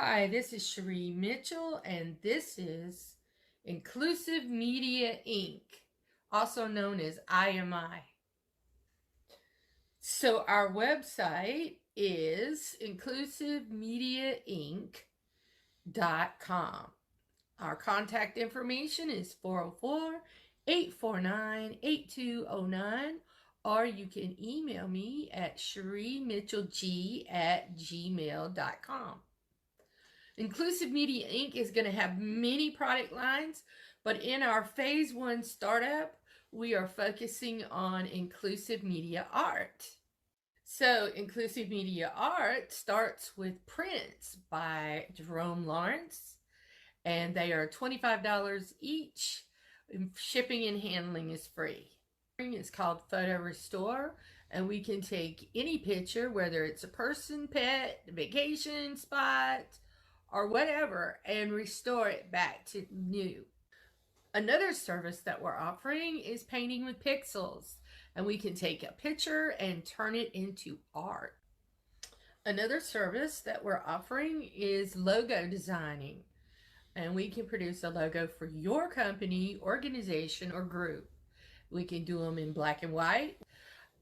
Hi, this is Cherie Mitchell, and this is Inclusive Media Inc., also known as IMI. So, our website is inclusivemediainc.com. Our contact information is 404 849 8209, or you can email me at cheriemitchellg@gmail.com. Inclusive Media Inc. is going to have many product lines, but in our phase one startup, we are focusing on inclusive media art. So, inclusive media art starts with prints by Jerome Lawrence, and they are $25 each. Shipping and handling is free. It's called Photo Restore, and we can take any picture, whether it's a person, pet, vacation spot, or whatever, and restore it back to new. Another service that we're offering is painting with pixels, and we can take a picture and turn it into art. Another service that we're offering is logo designing, and we can produce a logo for your company, organization, or group. We can do them in black and white,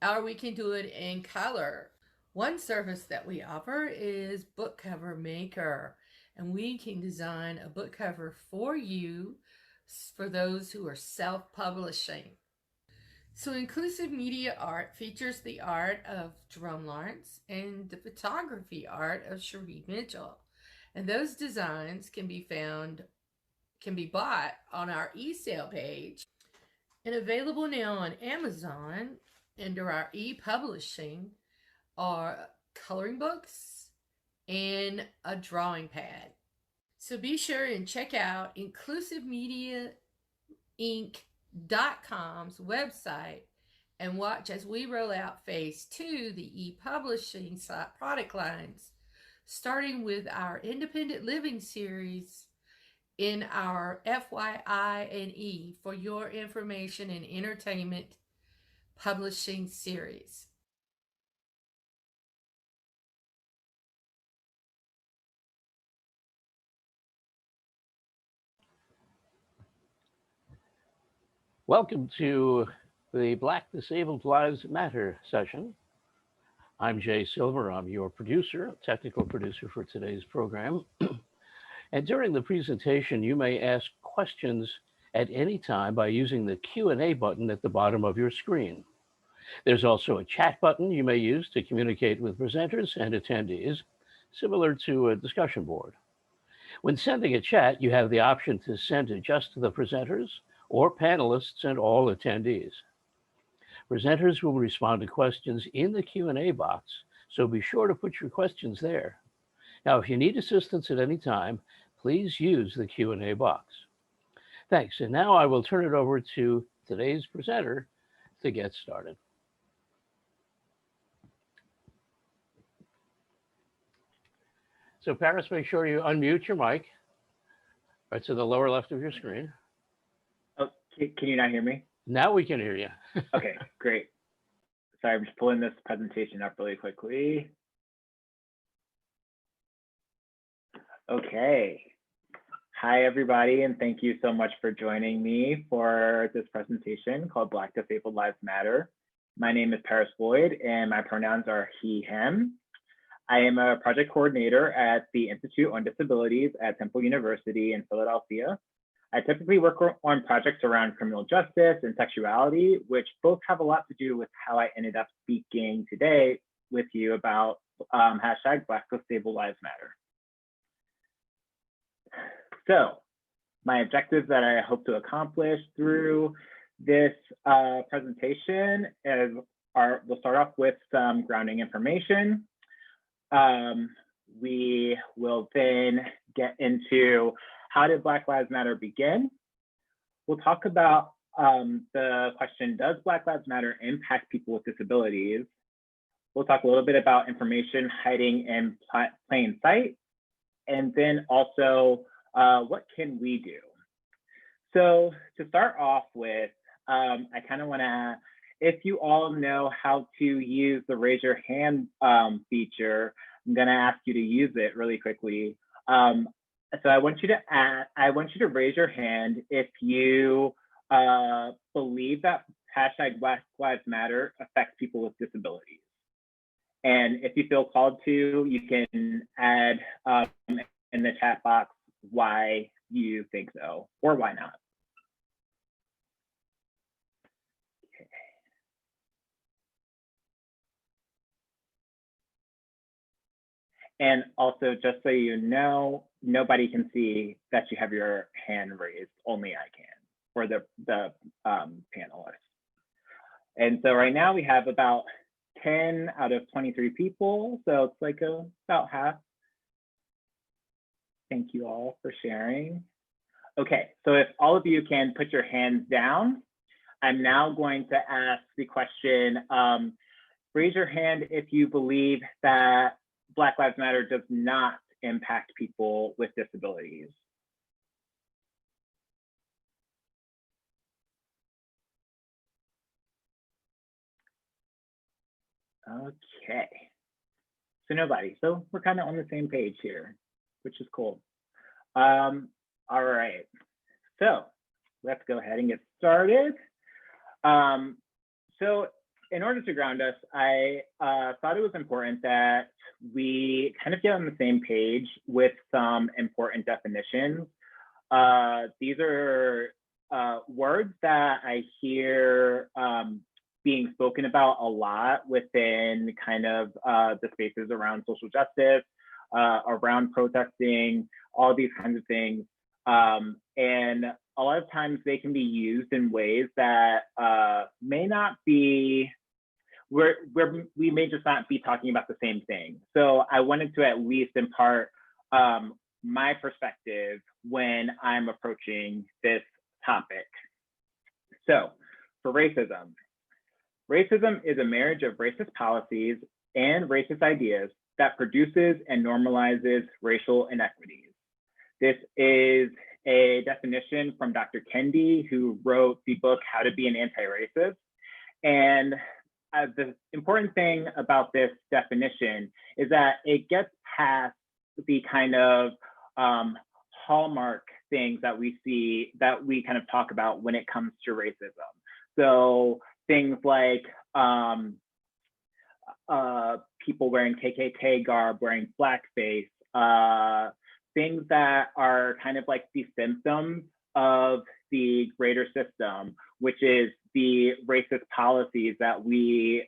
or we can do it in color. One service that we offer is book cover maker, and we can design a book cover for you for those who are self-publishing. So inclusive media art features the art of Jerome Lawrence and the photography art of Cherie Mitchell. And those designs can be bought on our e-sale page and available now on Amazon under our e-publishing are coloring books and a drawing pad. So be sure and check out inclusivemediainc.com's website and watch as we roll out phase two, the e-publishing product lines, starting with our independent living series in our FYI&E for your information and entertainment publishing series. Welcome to the Black Disabled Lives Matter session. I'm Jay Silver. I'm your producer, technical producer for today's program. And during the presentation, you may ask questions at any time by using the Q&A button at the bottom of your screen. There's also a chat button you may use to communicate with presenters and attendees, similar to a discussion board. When sending a chat, you have the option to send it just to the presenters or panelists and all attendees. Presenters will respond to questions in the Q&A box, so be sure to put your questions there. Now, if you need assistance at any time, please use the Q&A box. Thanks, and now I will turn it over to today's presenter to get started. So Parris, make sure you unmute your mic right to the lower left of your screen. Oh, can you not hear me? Now we can hear you. Okay, great. Sorry, I'm just pulling this presentation up really quickly. Okay. Hi, everybody, and thank you so much for joining me for this presentation called Black Disabled Lives Matter. My name is Parris Boyd, and my pronouns are he, him. I am a project coordinator at the Institute on Disabilities at Temple University in Philadelphia. I typically work on projects around criminal justice and sexuality, which both have a lot to do with how I ended up speaking today with you about hashtag Black Disabled Lives Matter. So my objectives that I hope to accomplish through this presentation we'll start off with some grounding information. We will then get into how did Black Lives Matter begin? We'll talk about the question, does Black Lives Matter impact people with disabilities? We'll talk a little bit about information hiding in plain sight. And then also, what can we do? So to start off with, I kind of want to, if you all know how to use the raise your hand feature, I'm going to ask you to use it really quickly. So I want you to raise your hand if you believe that hashtag Black Lives Matter affects people with disabilities. And if you feel called to, you can add in the chat box why you think so or why not. Okay. And also, just so you know, nobody can see that you have your hand raised, only I can, or the panelists. And so right now we have about 10 out of 23 people, so it's like about half. Thank you all for sharing. Okay, so if all of you can put your hands down, I'm now going to ask the question, raise your hand if you believe that Black Lives Matter does not impact people with disabilities. Okay, so nobody. So we're kind of on the same page here, which is cool. All right, so let's go ahead and get started. So in order to ground us, I thought it was important that we kind of get on the same page with some important definitions. These are words that I hear being spoken about a lot within kind of the spaces around social justice, around protesting, all these kinds of things. And a lot of times they can be used in ways that may not be, where we may just not be talking about the same thing. So I wanted to at least impart my perspective when I'm approaching this topic. So for racism, racism is a marriage of racist policies and racist ideas that produces and normalizes racial inequities. This is a definition from Dr. Kendi, who wrote the book, How to Be an Anti-Racist. And the important thing about this definition is that it gets past the kind of hallmark things that we see, that we kind of talk about when it comes to racism. So things like people wearing KKK garb, wearing blackface, things that are kind of like the symptoms of the greater system, which is the racist policies that we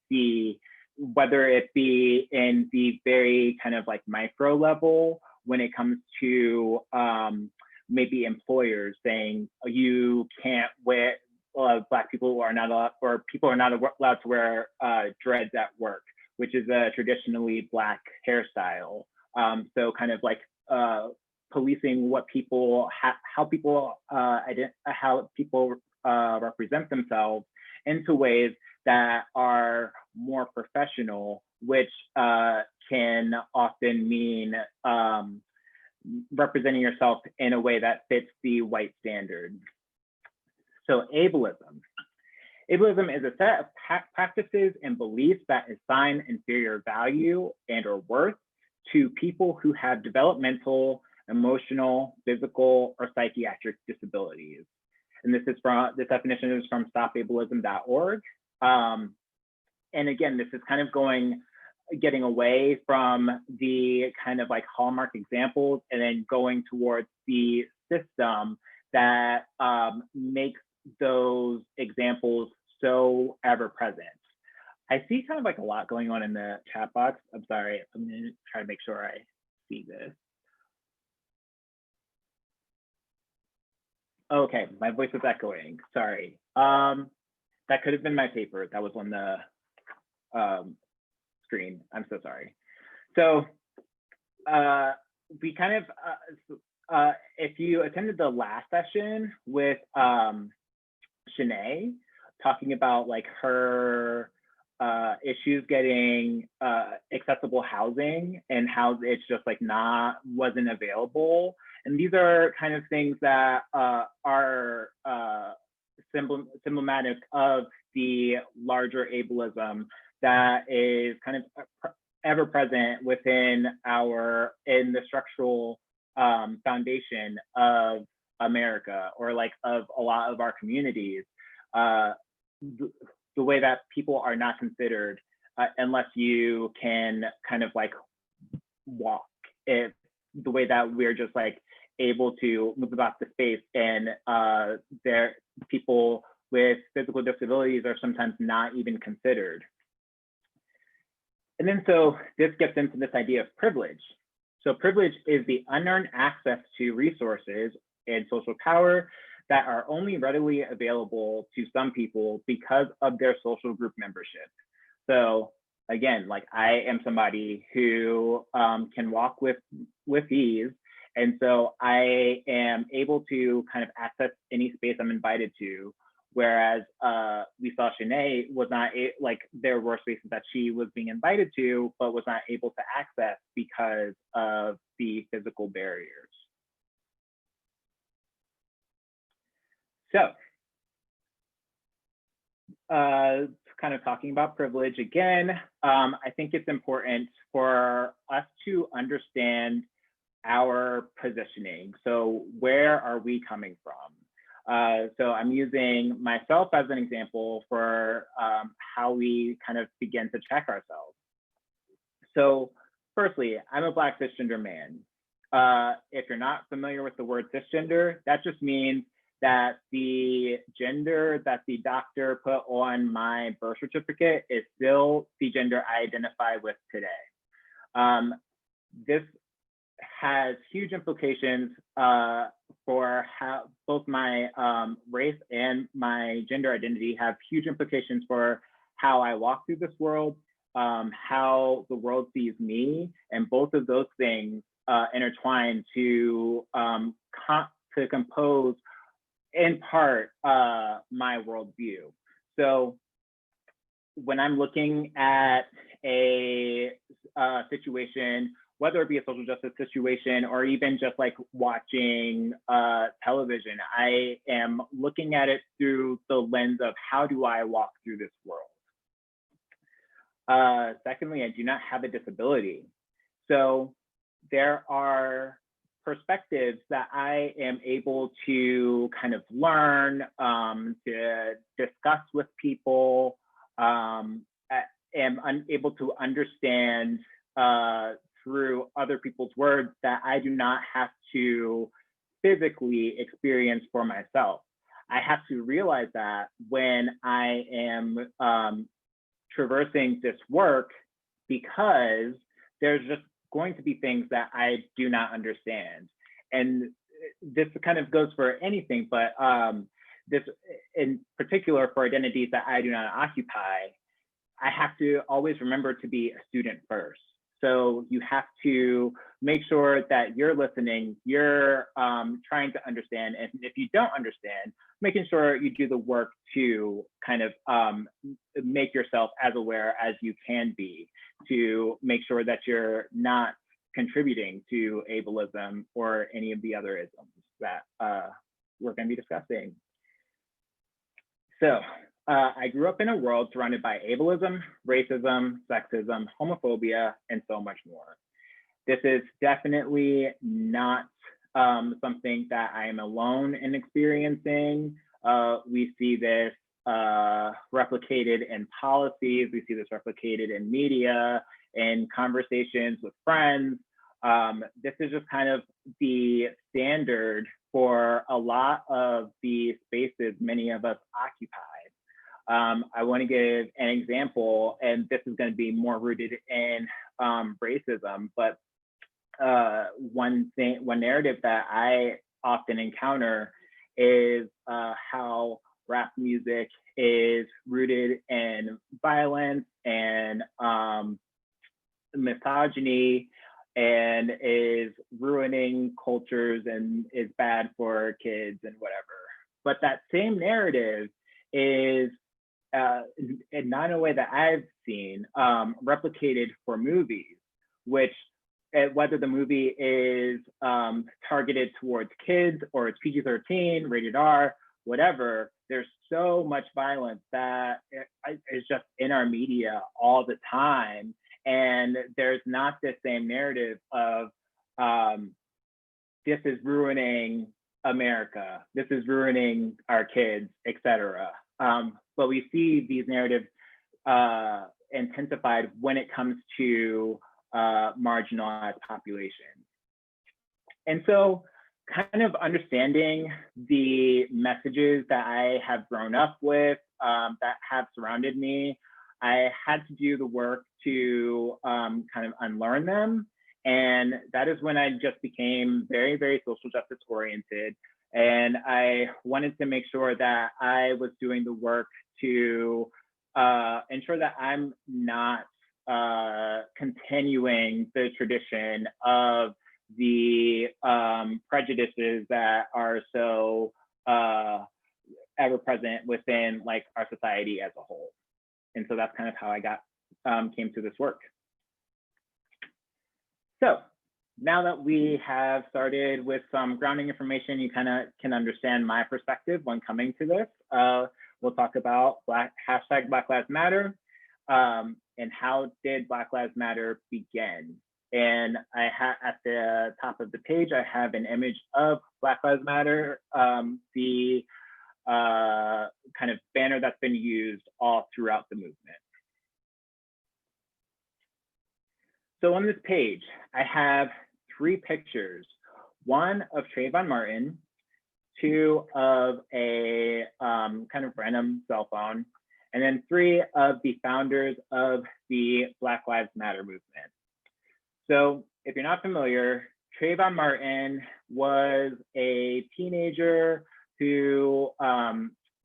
see, whether it be in the very kind of like micro level when it comes to maybe employers saying you can't wear, Black people are not allowed, or people are not allowed to wear dreads at work, which is a traditionally Black hairstyle. So kind of like policing what people, how people represent themselves into ways that are more professional, which can often mean representing yourself in a way that fits the white standard. So ableism. Ableism is a set of practices and beliefs that assign inferior value and or worth to people who have developmental, emotional, physical, or psychiatric disabilities. And this definition is from stopableism.org. And again, this is kind of getting away from the kind of like hallmark examples and then going towards the system that makes those examples so ever present. I see kind of like a lot going on in the chat box. I'm sorry, I'm gonna try to make sure I see this. Okay, my voice is echoing, sorry. That could have been my paper that was on the screen, I'm so sorry. So we kind of, if you attended the last session with Shanae, talking about like her issues getting accessible housing and how it's just like wasn't available. And these are kind of things that are symptomatic of the larger ableism that is kind of ever present within in the structural foundation of America, or like of a lot of our communities. The way that people are not considered unless you can kind of like walk. The way that we're just like able to move about the space, and people with physical disabilities are sometimes not even considered. And then so this gets into this idea of privilege. So privilege is the unearned access to resources and social power that are only readily available to some people because of their social group membership. So again, like I am somebody who can walk with ease. And so I am able to kind of access any space I'm invited to. Whereas we saw Shanae was not, like there were spaces that she was being invited to, but was not able to access because of the physical barriers. So, kind of talking about privilege again, I think it's important for us to understand our positioning. So where are we coming from? So I'm using myself as an example for how we kind of begin to check ourselves. So firstly, I'm a Black cisgender man. If you're not familiar with the word cisgender, that just means that the gender that the doctor put on my birth certificate is still the gender I identify with today. This has huge implications for how both my race and my gender identity have huge implications for how I walk through this world, how the world sees me, and both of those things intertwine to compose, in part, my worldview. So when I'm looking at a situation, whether it be a social justice situation or even just like watching television, I am looking at it through the lens of how do I walk through this world? Secondly, I do not have a disability. So there are perspectives that I am able to kind of learn, to discuss with people, am unable to understand through other people's words that I do not have to physically experience for myself. I have to realize that when I am traversing this work, because there's just going to be things that I do not understand. And this kind of goes for anything, but this in particular for identities that I do not occupy, I have to always remember to be a student first. So you have to make sure that you're listening, you're trying to understand, and if you don't understand, making sure you do the work to kind of make yourself as aware as you can be, to make sure that you're not contributing to ableism or any of the other isms that we're going to be discussing. So I grew up in a world surrounded by ableism, racism, sexism, homophobia, and so much more. This is definitely not something that I am alone in experiencing. We see this replicated in policies. We see this replicated in media, in conversations with friends. This is just kind of the standard for a lot of the spaces many of us occupy. I want to give an example, and this is going to be more rooted in racism, but one narrative that I often encounter is how rap music is rooted in violence and misogyny, and is ruining cultures and is bad for kids and whatever. But that same narrative is not in a way that I've seen, replicated for movies, which whether the movie is targeted towards kids or it's PG-13, rated R, whatever, there's so much violence that is just in our media all the time. And there's not the same narrative of this is ruining America, this is ruining our kids, etc. But we see these narratives intensified when it comes to marginalized populations. And so kind of understanding the messages that I have grown up with, that have surrounded me, I had to do the work to kind of unlearn them. And that is when I just became very, very social justice oriented. And I wanted to make sure that I was doing the work to ensure that I'm not continuing the tradition of the prejudices that are so ever present within like our society as a whole. And so that's kind of how I came to this work. So now that we have started with some grounding information, you kind of can understand my perspective when coming to this. We'll talk about hashtag Black Lives Matter, and how did Black Lives Matter begin? And I have at the top of the page, I have an image of Black Lives Matter, the kind of banner that's been used all throughout the movement. So on this page, I have 3 pictures, one of Trayvon Martin, 2 of a kind of random cell phone, and then 3 of the founders of the Black Lives Matter movement. So if you're not familiar, Trayvon Martin was a teenager who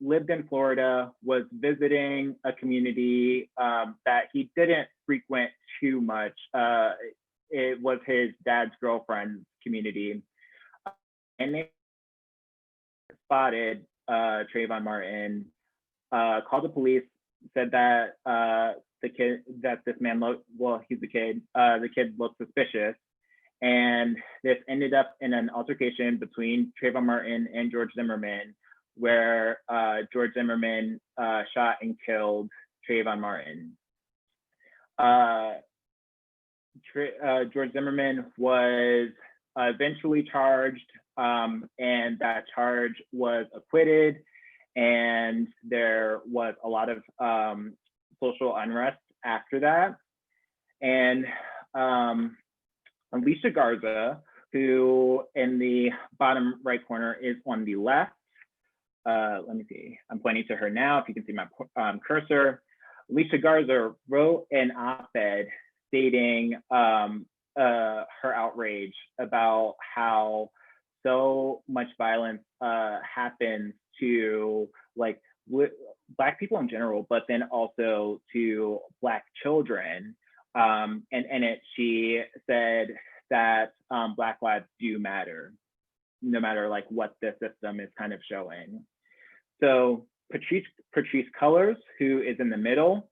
lived in Florida, was visiting a community that he didn't frequent too much. It was his dad's girlfriend's community. And they spotted Trayvon Martin, called the police, said that this man looked, well, he's a kid, the kid looked suspicious. And this ended up in an altercation between Trayvon Martin and George Zimmerman, where George Zimmerman shot and killed Trayvon Martin. George Zimmerman was eventually charged, and that charge was acquitted, and there was a lot of social unrest after that. And Alicia Garza, who in the bottom right corner is on the left. Let me see, I'm pointing to her now, if you can see my cursor. Alicia Garza wrote an op-ed stating her outrage, about how so much violence happens to like Black people in general, but then also to Black children. And in it, she said that Black lives do matter, no matter like what the system is kind of showing. So Patrisse Cullors, who is in the middle,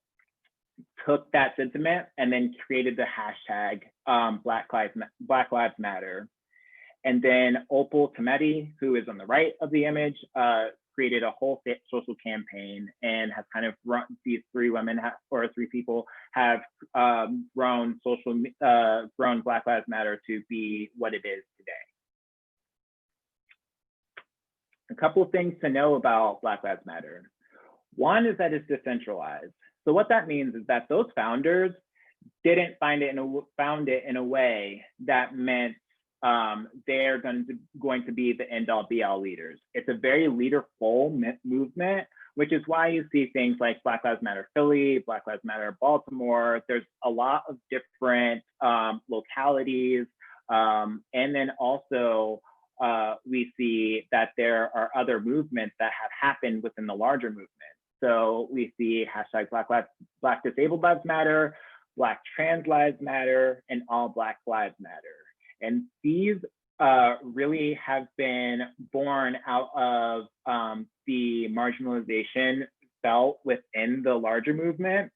took that sentiment and then created the hashtag Black Lives Matter. And then Opal Tometi, who is on the right of the image, created a whole social campaign and has kind of run, these 3 women or 3 people have grown Black Lives Matter to be what it is today. A couple of things to know about Black Lives Matter. One is that it's decentralized. So what that means is that those founders didn't found it in a way that meant they're going to be the end-all be-all leaders. It's a very leader-full movement, which is why you see things like Black Lives Matter Philly, Black Lives Matter Baltimore. There's a lot of different localities. And then also we see that there are other movements that have happened within the larger movement. So we see hashtag Black Disabled Lives Matter, Black Trans Lives Matter, and All Black Lives Matter. And these really have been born out of the marginalization felt within the larger movement.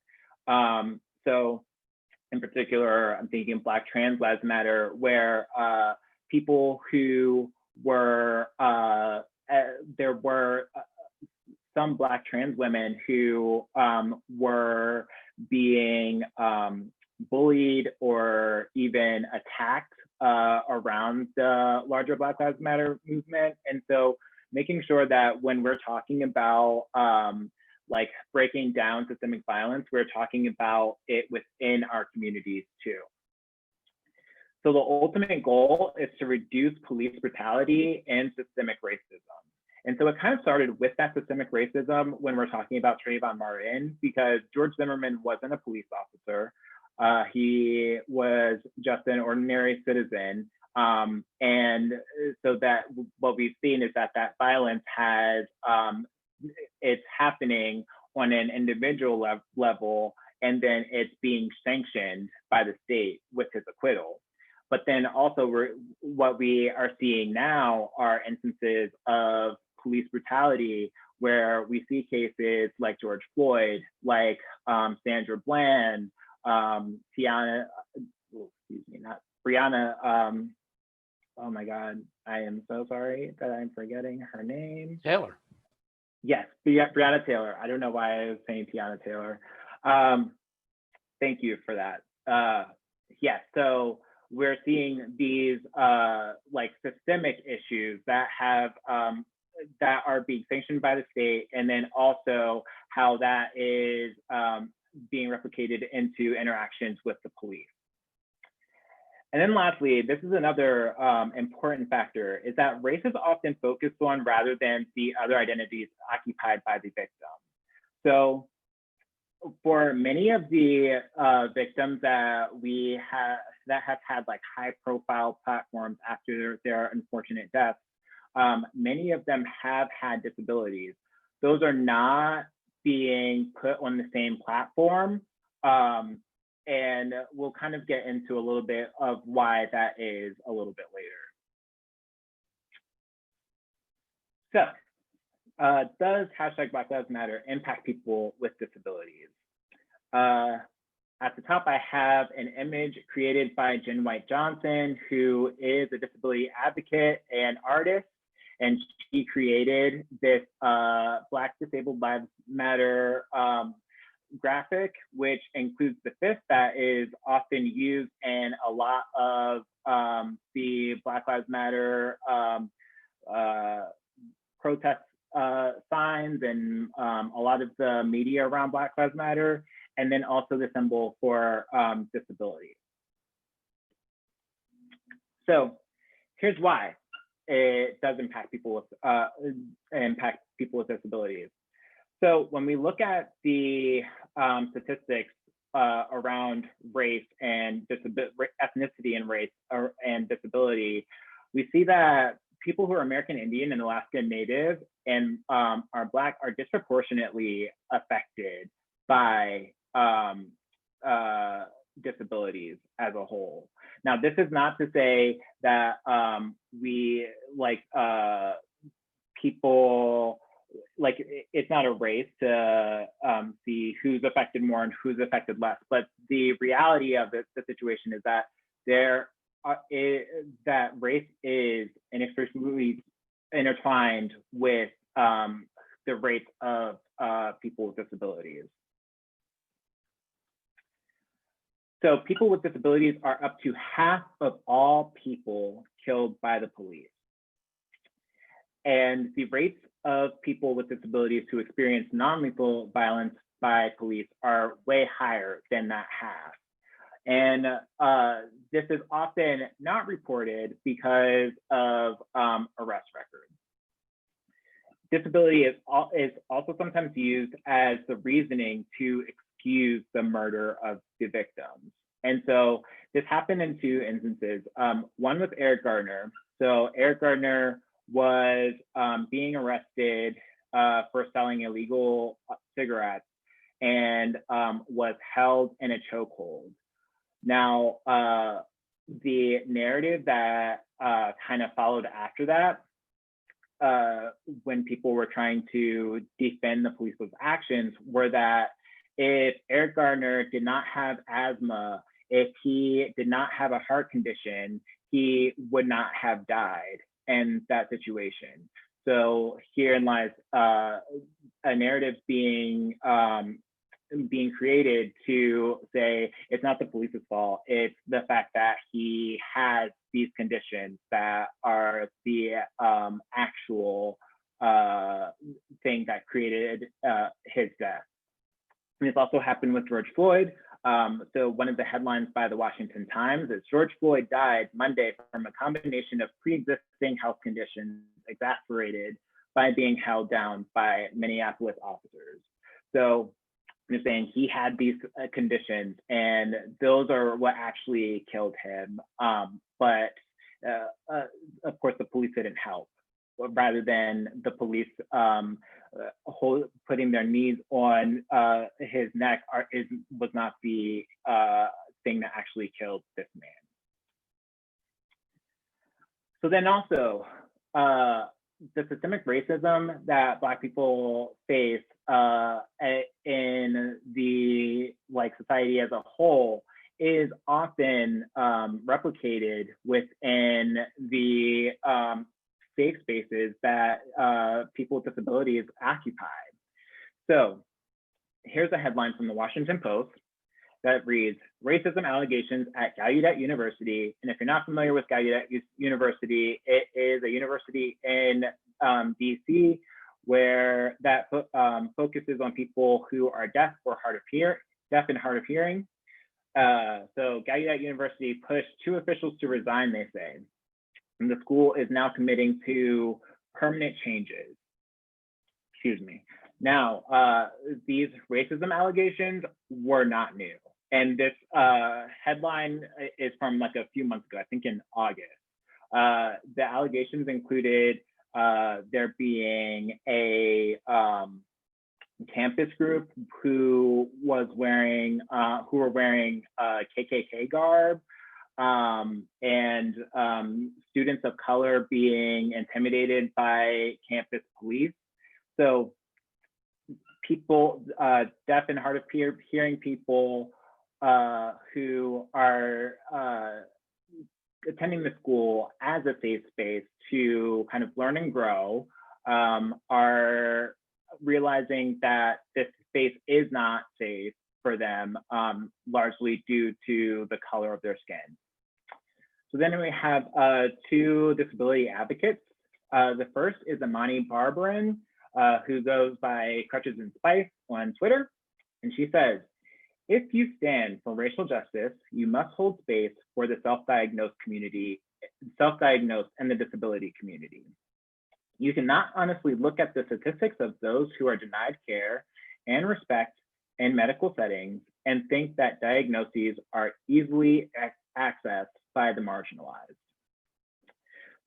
So in particular, I'm thinking Black Trans Lives Matter, where people who were, there were some Black trans women who were being bullied or even attacked around the larger Black Lives Matter movement. And so making sure that when we're talking about like breaking down systemic violence, we're talking about it within our communities too. So the ultimate goal is to reduce police brutality and systemic racism. And so it kind of started with that systemic racism when we're talking about Trayvon Martin, because George Zimmerman wasn't a police officer. He was just an ordinary citizen. And so that what we've seen is that that violence has, it's happening on an individual level, and then it's being sanctioned by the state with his acquittal. But then also what we are seeing now are instances of police brutality where we see cases like George Floyd, like Sandra Bland, Breonna, oh my God, I am so sorry that I'm forgetting her name. Taylor. Yes, Breonna Taylor. I don't know why I was saying Tiana Taylor. Thank you for that. Yes, so we're seeing these like systemic issues that have that are being sanctioned by the state, and then also how that is being replicated into interactions with the police. And then lastly, this is another important factor, is that race is often focused on rather than the other identities occupied by the victim. So for many of the victims that we have that have had like high profile platforms after their unfortunate deaths, many of them have had disabilities. Those are not being put on the same platform. And we'll kind of get into a little bit of why that is a little bit later. So, does hashtag Black Lives Matter impact people with disabilities? At the top, I have an image created by Jen White Johnson, who is a disability advocate and artist. And she created this Black Disabled Lives Matter graphic, which includes the fist that is often used in a lot of the Black Lives Matter protest signs and a lot of the media around Black Lives Matter, and then also the symbol for disability. So here's why it does impact people with disabilities. So when we look at the statistics around race and ethnicity and race and disability, we see that people who are American Indian and Alaska Native and are Black are disproportionately affected by disabilities as a whole. Now, this is not to say that we like people, like it's not a race to see who's affected more and who's affected less, but the reality of the situation is that that race is inextricably intertwined with the rates of people with disabilities. So people with disabilities are up to half of all people killed by the police. And the rates of people with disabilities who experience non-lethal violence by police are way higher than that half. And this is often not reported because of arrest records. Disability is also sometimes used as the reasoning to excuse the murder of the victims. And so this happened in two instances. One with Eric Gardner. So Eric Gardner was being arrested for selling illegal cigarettes and was held in a chokehold. Now, the narrative that kind of followed after that, when people were trying to defend the police's actions, were that if Eric Gardner did not have asthma, if he did not have a heart condition, he would not have died in that situation. So herein lies a narrative being being created to say it's not the police's fault, it's the fact that he has these conditions that are the actual thing that created his death. And this also happened with George Floyd. So one of the headlines by the Washington Times is George Floyd died Monday from a combination of pre-existing health conditions exacerbated by being held down by Minneapolis officers. So I'm just saying he had these conditions, and those are what actually killed him. But of course, the police didn't help. Rather than the police putting their knees on his neck was not the thing that actually killed this man. So then also, the systemic racism that Black people face in the society as a whole is often replicated within the safe spaces that people with disabilities occupy. So here's a headline from the Washington Post that reads, racism allegations at Gallaudet University. And if you're not familiar with Gallaudet University, it is a university in DC where that focuses on people who are deaf and hard of hearing. So Gallaudet University pushed 2 officials to resign, they say. And the school is now committing to permanent changes. Excuse me. Now, these racism allegations were not new. And this headline is from a few months ago, I think in August. The allegations included there being a campus group who were wearing KKK garb, and students of color being intimidated by campus police. So people, deaf and hard of hearing people who are attending the school as a safe space to kind of learn and grow, are realizing that this space is not safe for them, largely due to the color of their skin. So then we have 2 disability advocates. The first is Amani Barbarin, who goes by Crutches and Spice on Twitter. And she says, if you stand for racial justice, you must hold space for the self-diagnosed and the disability community. You cannot honestly look at the statistics of those who are denied care and respect in medical settings and think that diagnoses are easily accessed by the marginalized.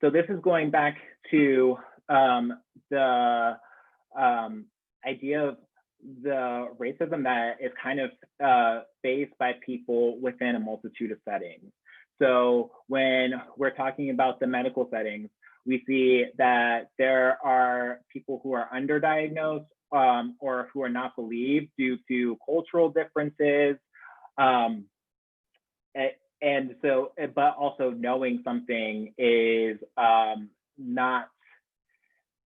So this is going back to the idea of the racism that is kind of faced by people within a multitude of settings. So when we're talking about the medical settings, we see that there are people who are underdiagnosed or who are not believed due to cultural differences. And so, but also knowing something is not,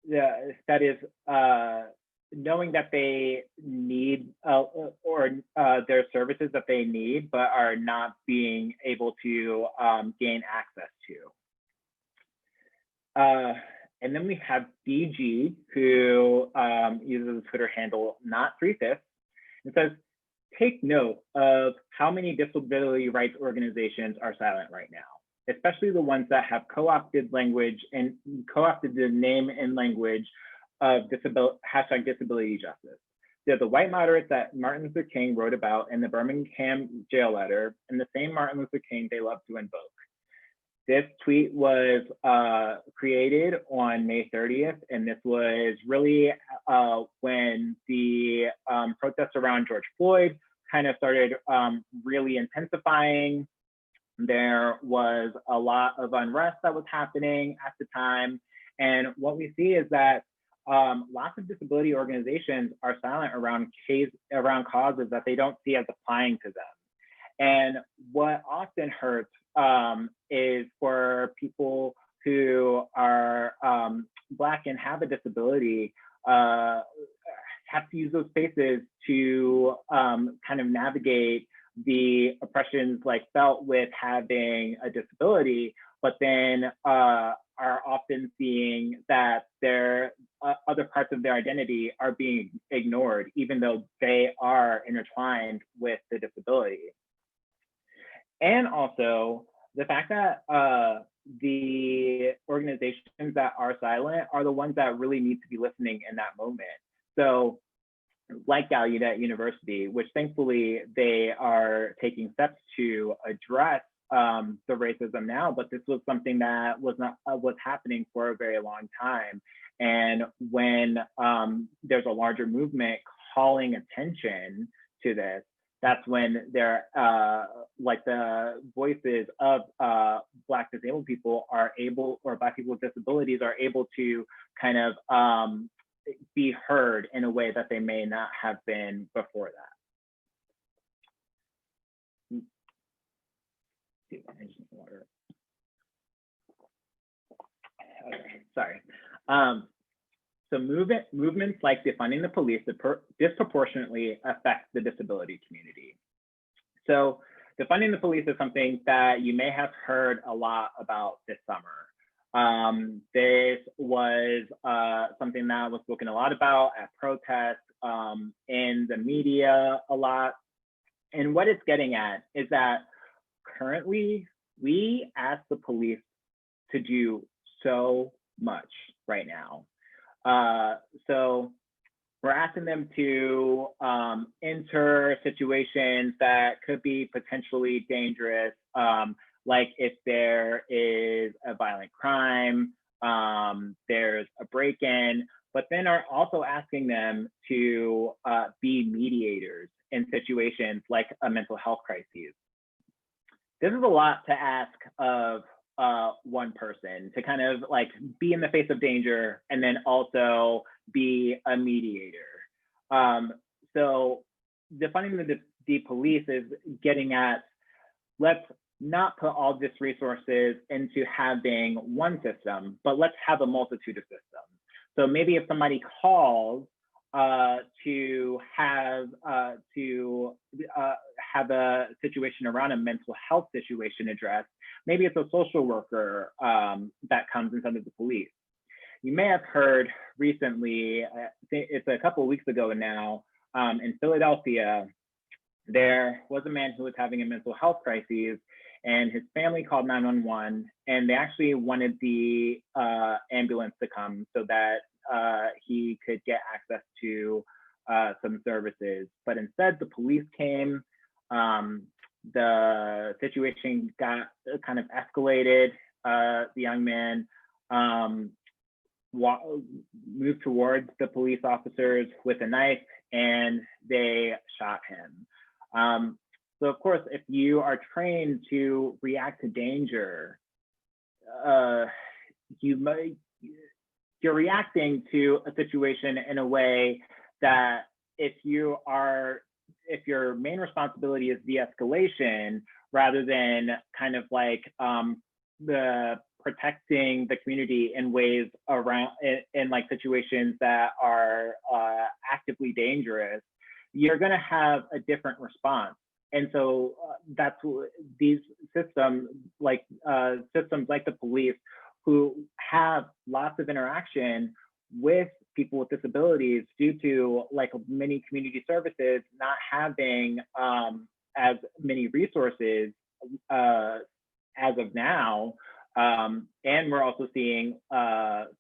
that is knowing that they need or there are services that they need, but are not being able to gain access to. And then we have DG, who uses the Twitter handle not3fifths, and says, take note of how many disability rights organizations are silent right now, especially the ones that have co-opted language and co-opted the name and language of #disability justice. They're the white moderates that Martin Luther King wrote about in the Birmingham jail letter, and the same Martin Luther King they love to invoke. This tweet was created on May 30th, and this was really when the protests around George Floyd kind of started really intensifying. There was a lot of unrest that was happening at the time. And what we see is that lots of disability organizations are silent around causes that they don't see as applying to them. And what often hurts is for people who are Black and have a disability, have to use those spaces to kind of navigate the oppressions like felt with having a disability, but then are often seeing that their other parts of their identity are being ignored, even though they are intertwined with the disability. And also the fact that the organizations that are silent are the ones that really need to be listening in that moment. So like Gallaudet University, which thankfully they are taking steps to address the racism now, but this was something that was happening for a very long time. And when there's a larger movement calling attention to this, that's when they're like the voices of Black disabled people are able, or Black people with disabilities are able to kind of be heard in a way that they may not have been before that. Okay, sorry. So movements like defunding the police disproportionately affect the disability community. So defunding the police is something that you may have heard a lot about this summer. This was something that was spoken a lot about at protests, in the media a lot. And what it's getting at is that currently we ask the police to do so much right now. So we're asking them to enter situations that could be potentially dangerous, like if there is a violent crime, there's a break-in, but then are also asking them to be mediators in situations like a mental health crisis. This is a lot to ask of one person, to kind of like be in the face of danger and then also be a mediator. So defunding the police is getting at, let's not put all these resources into having one system, but let's have a multitude of systems. So maybe if somebody calls to have a situation around a mental health situation addressed, maybe it's a social worker that comes instead of the police. You may have heard recently, it's a couple of weeks ago now, in Philadelphia, there was a man who was having a mental health crisis, and his family called 911, and they actually wanted the ambulance to come so that he could get access to some services. But instead, the police came. The situation got kind of escalated. The young man moved towards the police officers with a knife, and they shot him. So of course, if you are trained to react to danger, you're reacting to a situation in a way that if your main responsibility is de-escalation rather than kind of like the protecting the community in ways around in like situations that are actively dangerous, you're going to have a different response. And so that's these systems like the police, who have lots of interaction with people with disabilities due to like many community services not having as many resources as of now. And we're also seeing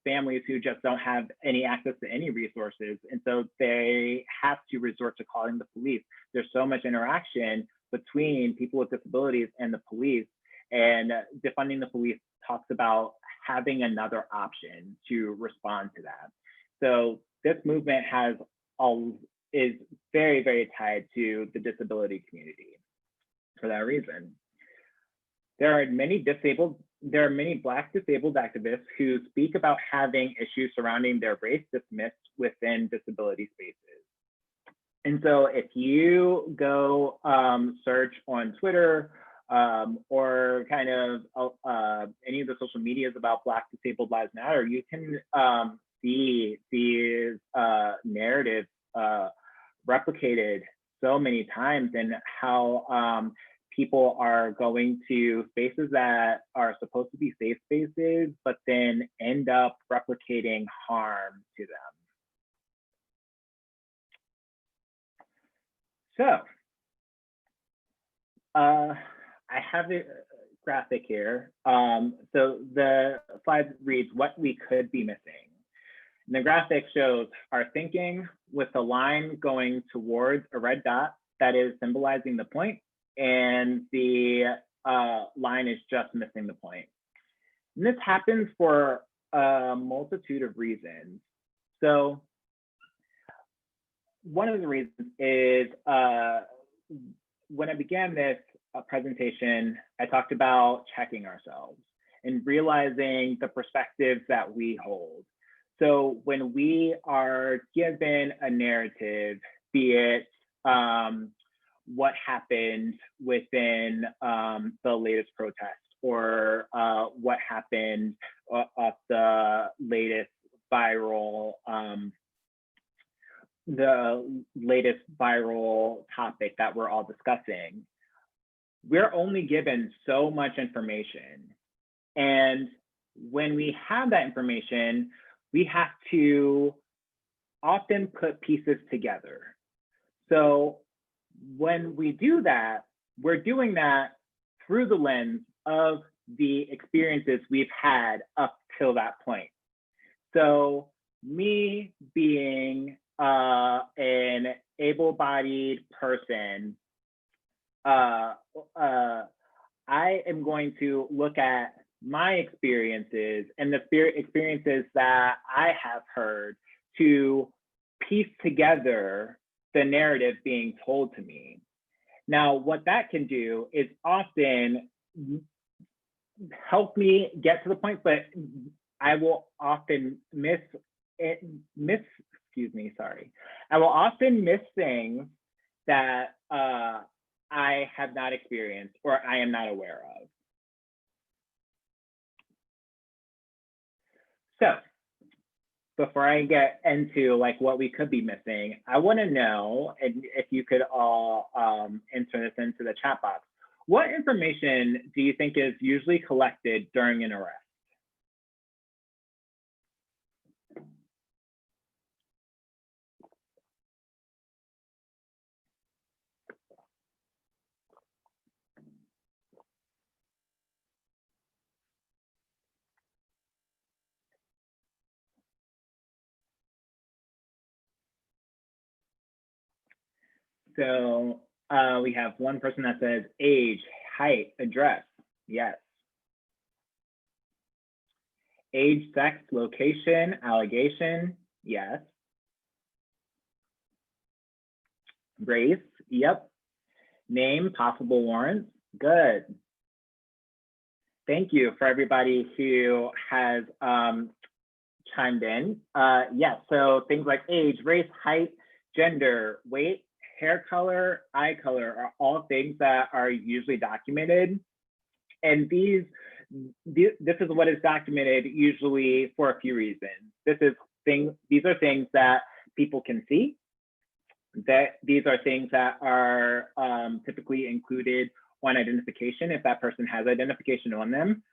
families who just don't have any access to any resources. And so they have to resort to calling the police. There's so much interaction between people with disabilities and the police, and defunding the police talks about having another option to respond to that. So this movement is very, very tied to the disability community for that reason. There are many Black disabled activists who speak about having issues surrounding their race dismissed within disability spaces. And so if you go search on Twitter or kind of any of the social medias about Black Disabled Lives Matter, you can see these narratives replicated so many times, and how people are going to spaces that are supposed to be safe spaces, but then end up replicating harm to them. So, I have a graphic here. So the slide reads what we could be missing. And the graphic shows our thinking with the line going towards a red dot that is symbolizing the point, and the line is just missing the point. And this happens for a multitude of reasons. So one of the reasons is when I began this presentation, I talked about checking ourselves and realizing the perspectives that we hold. So when we are given a narrative, be it what happened within the latest protest, or what happened of the latest viral topic that we're all discussing, we're only given so much information. And when we have that information, we have to often put pieces together. So when we do that, we're doing that through the lens of the experiences we've had up till that point. So me being an able-bodied person, I am going to look at my experiences and the experiences that I have heard to piece together the narrative being told to me. Now, what that can do is often help me get to the point, but I will often I will often miss things that I have not experienced or I am not aware of. So before I get into like what we could be missing, I want to know, and if you could all enter this into the chat box, what information do you think is usually collected during an arrest? So we have one person that says age, height, address. Yes. Age, sex, location, allegation. Yes. Race. Yep. Name, possible warrants. Good. Thank you for everybody who has chimed in. Yes, so things like age, race, height, gender, weight, hair color, eye color are all things that are usually documented. And this is what is documented usually for a few reasons. These are things that people can see. These are things that are typically included on identification if that person has identification on them.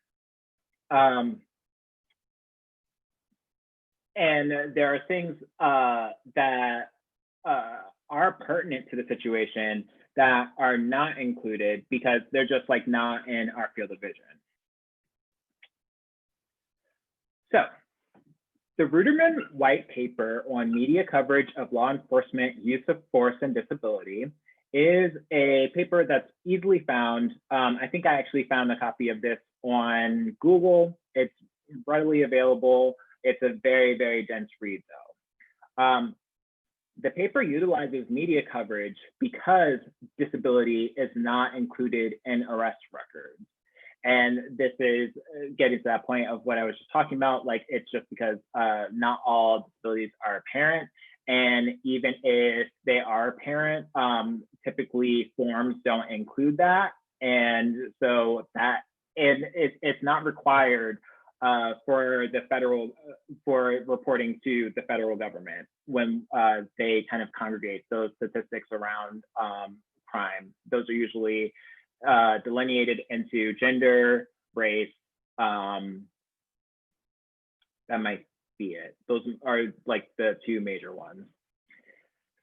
And there are things that are pertinent to the situation that are not included because they're just like not in our field of vision. So the Ruderman white paper on media coverage of law enforcement use of force and disability is a paper that's easily found. I think I actually found a copy of this on Google. It's readily available. It's a very, very dense read though. The paper utilizes media coverage because disability is not included in arrest records. And this is getting to that point of what I was just talking about, like it's just because not all disabilities are apparent. And even if they are apparent, typically forms don't include that. And so it's not required for the federal, for reporting to the federal government when they kind of congregate those statistics around crime. Those are usually delineated into gender, race. That might be it. Those are like the two major ones.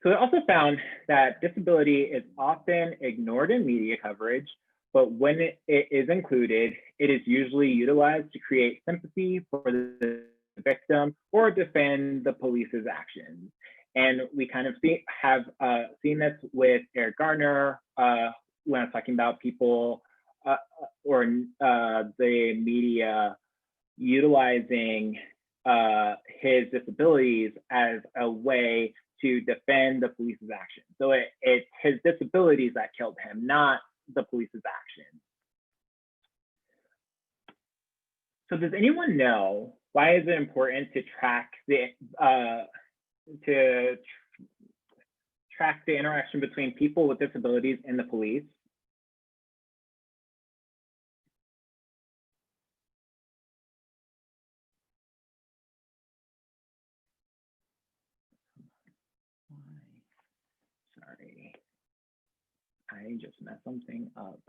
So it also found that disability is often ignored in media coverage, but when it is included, it is usually utilized to create sympathy for the victim or defend the police's actions. And we kind of have seen this with Eric Garner when I'm talking about people or the media utilizing his disabilities as a way to defend the police's actions. So it's his disabilities that killed him, not the police's actions. So does anyone know why is it important to track the interaction between people with disabilities and the police? Sorry, I just messed something up.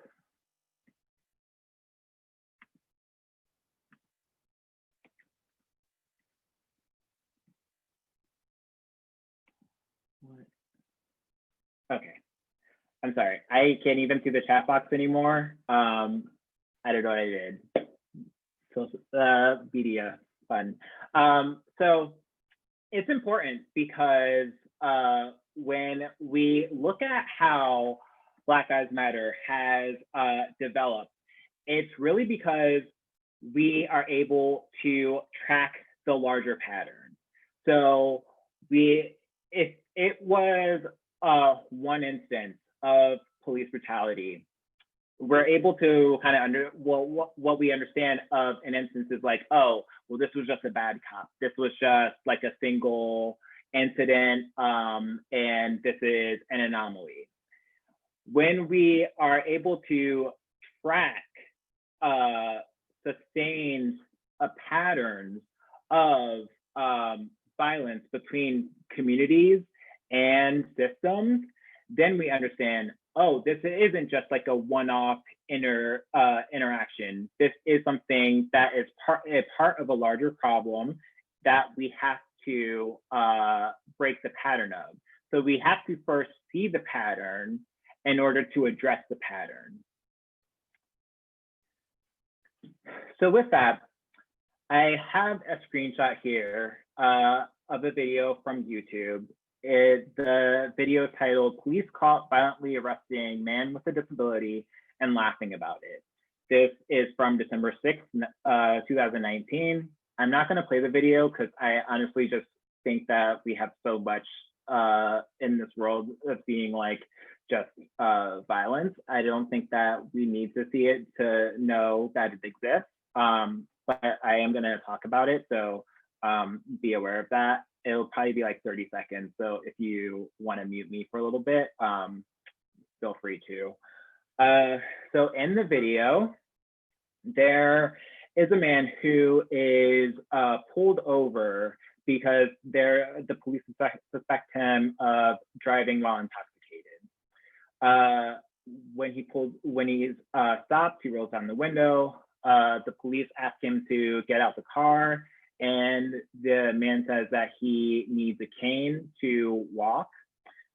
What? Okay, I'm sorry. I can't even see the chat box anymore. I don't know what I did. So media fun. So it's important because when we look at how Black Lives Matter has developed, it's really because we are able to track the larger pattern. So if it was one instance of police brutality, we're able to kind of what we understand of an instance is like, oh, well, this was just a bad cop. This was just like a single incident, and this is an anomaly. When we are able to track sustained patterns of violence between communities and systems, then we understand, oh, this isn't just like a one-off interaction. This is something that is part of a larger problem that we have to break the pattern of. So we have to first see the pattern in order to address the pattern. So with that, I have a screenshot here of a video from YouTube. The video is titled "Police Caught Violently Arresting Man with a Disability and Laughing About It." This is from December 6th, 2019. I'm not going to play the video because I honestly just think that we have so much in this world of being like just violence. I don't think that we need to see it to know that it exists, but I am going to talk about it, so be aware of that. It'll probably be like 30 seconds, so if you want to mute me for a little bit, feel free to. So in the video, there is a man who is pulled over because the police suspect him of driving while intoxicated. When he's stopped, he rolls down the window. The police ask him to get out the car, and the man says that he needs a cane to walk.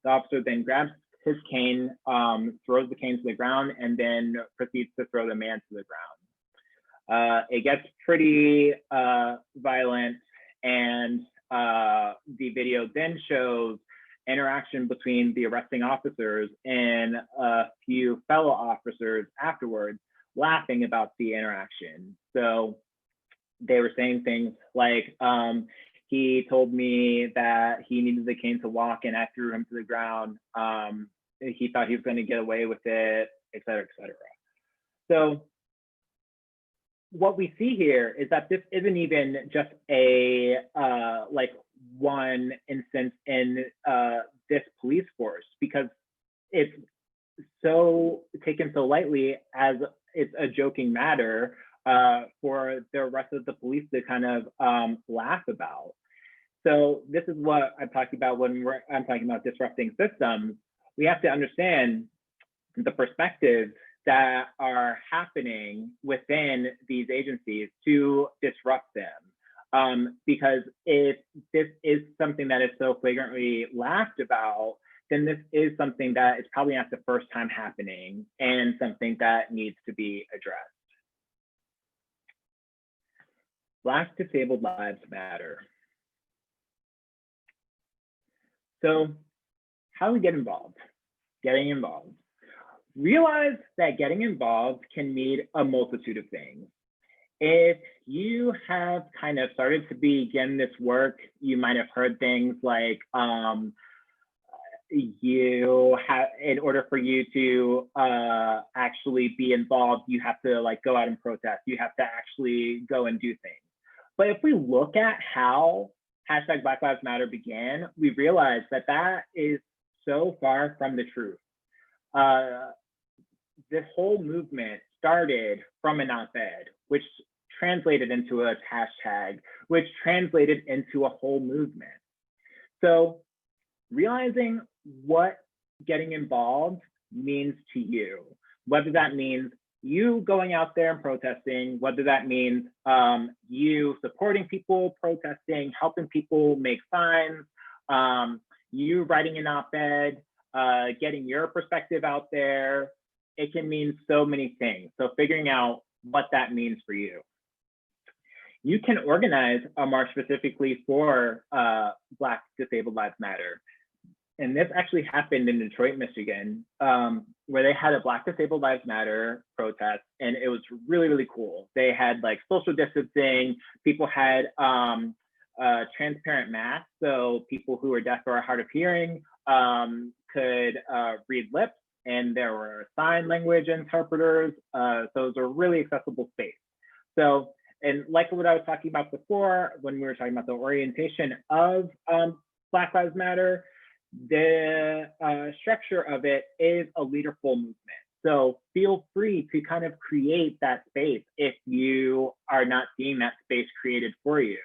The officer then grabs his cane, throws the cane to the ground, and then proceeds to throw the man to the ground. It gets pretty violent, and the video then shows interaction between the arresting officers and a few fellow officers afterwards, laughing about the interaction. So they were saying things like, he told me that he needed the cane to walk and I threw him to the ground. He thought he was going to get away with it, et cetera, et cetera. So what we see here is that this isn't even just a like one instance in this police force, because it's so taken so lightly as it's a joking matter for the rest of the police to kind of laugh about. So this is what I'm talking about when I'm talking about disrupting systems. We have to understand the perspectives that are happening within these agencies to disrupt them. Because if this is something that is so flagrantly laughed about, then this is something that is probably not the first time happening and something that needs to be addressed. Black disabled lives matter. So how do we get involved? Getting involved. Realize that getting involved can mean a multitude of things. If you have kind of started to begin this work, you might have heard things like, you have, in order for you to actually be involved, you have to like go out and protest. You have to actually go and do things. But if we look at how hashtag Black Lives Matter began, we realize that that is so far from the truth. This whole movement started from an op-ed, which translated into a hashtag, which translated into a whole movement. So realizing what getting involved means to you, whether that means you going out there and protesting, whether that means you supporting people protesting, helping people make signs, you writing an op-ed, getting your perspective out there, it can mean so many things. So figuring out what that means for you. You can organize a march specifically for Black Disabled Lives Matter. And this actually happened in Detroit, Michigan, where they had a Black Disabled Lives Matter protest, and it was really, really cool. They had like social distancing, people had transparent masks, so people who are deaf or hard of hearing could read lips, and there were sign language interpreters, so it was a really accessible space. So, and like what I was talking about before, when we were talking about the orientation of Black Lives Matter, the structure of it is a leaderful movement. So feel free to kind of create that space if you are not seeing that space created for you.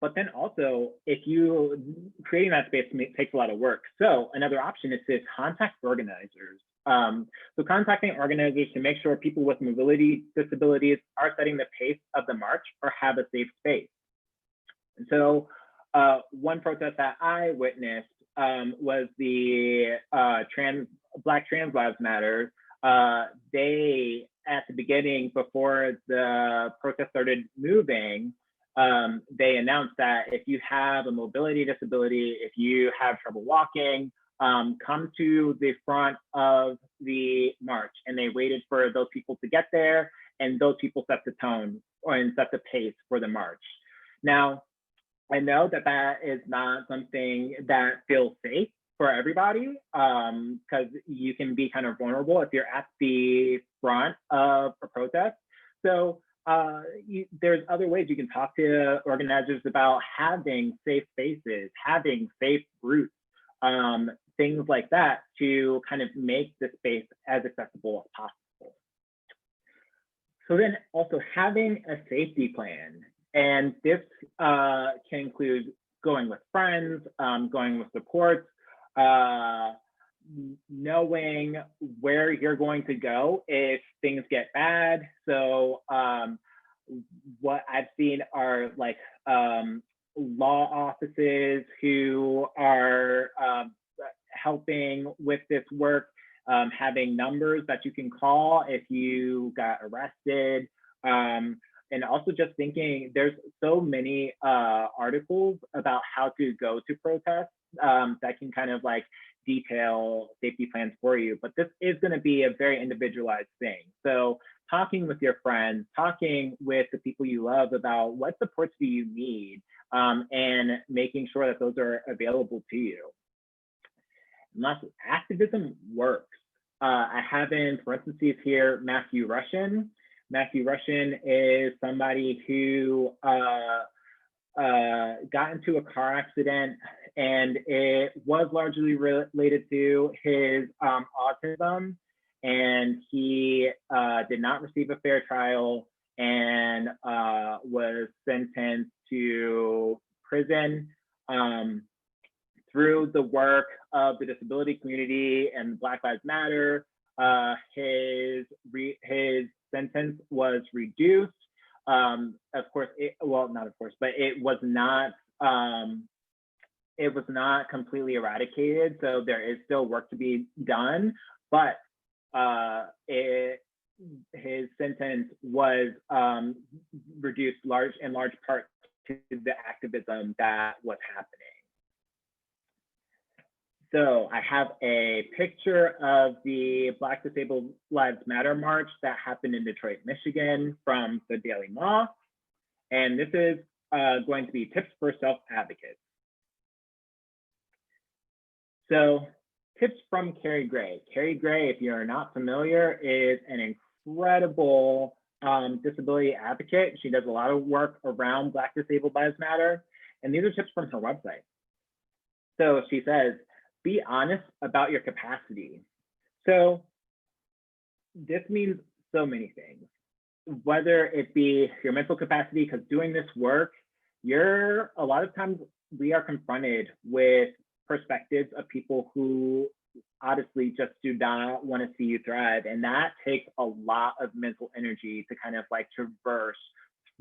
But then also, if you creating that space takes a lot of work. So another option is to contact organizers. So contacting organizers to make sure people with mobility disabilities are setting the pace of the march or have a safe space. And so one protest that I witnessed was the Black Trans Lives Matter. They, at the beginning, before the protest started moving, they announced that if you have a mobility disability, if you have trouble walking, come to the front of the march. And they waited for those people to get there, and those people set the tone and set the pace for the march. Now, I know that that is not something that feels safe for everybody, because you can be kind of vulnerable if you're at the front of a protest. So there's other ways you can talk to organizers about having safe spaces, having safe routes, things like that to kind of make the space as accessible as possible. So then also having a safety plan. And this can include going with friends, going with supports, knowing where you're going to go if things get bad. So what I've seen are like law offices who are helping with this work, having numbers that you can call if you got arrested. And also just thinking, there's so many articles about how to go to protests that can kind of like detail safety plans for you. But this is going to be a very individualized thing. So talking with your friends, talking with the people you love about what supports do you need, and making sure that those are available to you. And lastly, activism works. I have in parentheses here Matthew Rushin. Matthew Rushin is somebody who got into a car accident, and it was largely related to his autism. and he did not receive a fair trial and was sentenced to prison. Through the work of the disability community and Black Lives Matter, his sentence was reduced. Of course, not of course, but it was not completely eradicated. So there is still work to be done, but his sentence was reduced in large part to the activism that was happening. So I have a picture of the Black Disabled Lives Matter March that happened in Detroit, Michigan from the Daily Moth. And this is going to be tips for self-advocates. So tips from Carrie Gray. Carrie Gray, if you're not familiar, is an incredible disability advocate. She does a lot of work around Black Disabled Lives Matter. And these are tips from her website. So she says, be honest about your capacity. So this means so many things, whether it be your mental capacity, because doing this work, a lot of times we are confronted with perspectives of people who honestly just do not want to see you thrive. And that takes a lot of mental energy to kind of like traverse